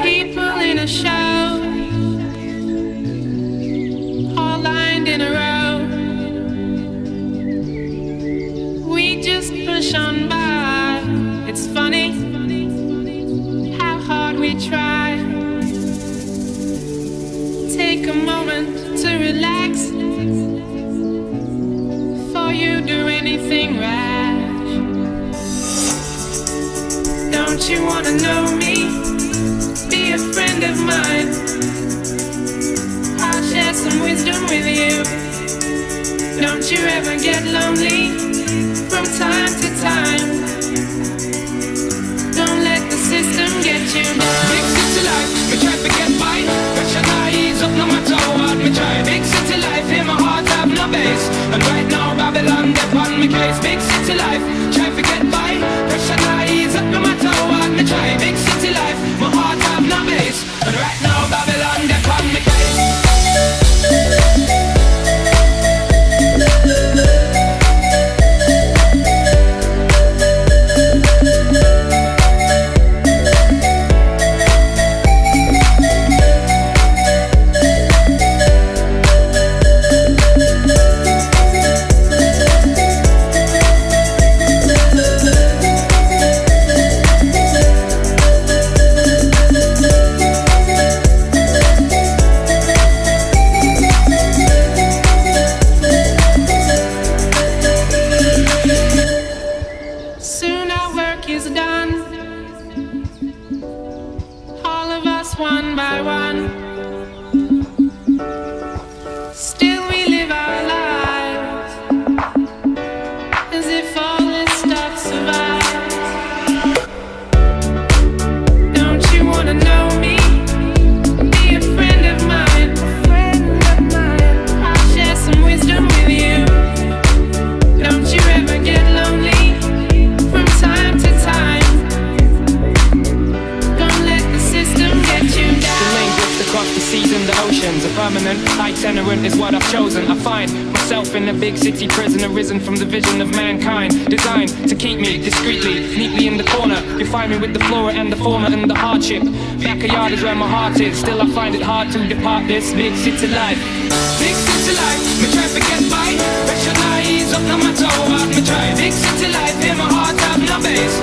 People in a show, all lined in a row. We just push on by. It's funny how hard we try. Take a moment to relax before you do anything rash. Don't you wanna know me? Be a friend of mine. I'll share some wisdom with you. Don't you ever get lonely from time to time. Don't let the system get you down. Big city life, me try to get by. Pressure now ease up no matter how hard me try. Big city life, in my heart have no base. And right now Babylon they on me case. Big city life, try to get by. Pressure now ease up no matter how hard me try. Big city life, my heart have no base. And right now Babylon they on me case. Soon our work is done, all of us one by one. Still we live our lives as if all this stuff survives. Don't you wanna know me? Be a friend of mine. I'll share some wisdom with you. Don't you ever get lonely from time to time. Don't let the system get you down. The main drifts across the seas and the oceans. A permanent itinerant is what I've chosen. I find myself in a big city prison, arisen from the vision of mankind, designed to keep me discreetly, neatly in the corner. You find me with the flora and the fauna and the hardship. Backyard is where my heart is. Still I find it hard to depart this big city life. Big city life, me try to get by. Pressure now ease up no matter how hard me try. Big city life, in my heart have no base.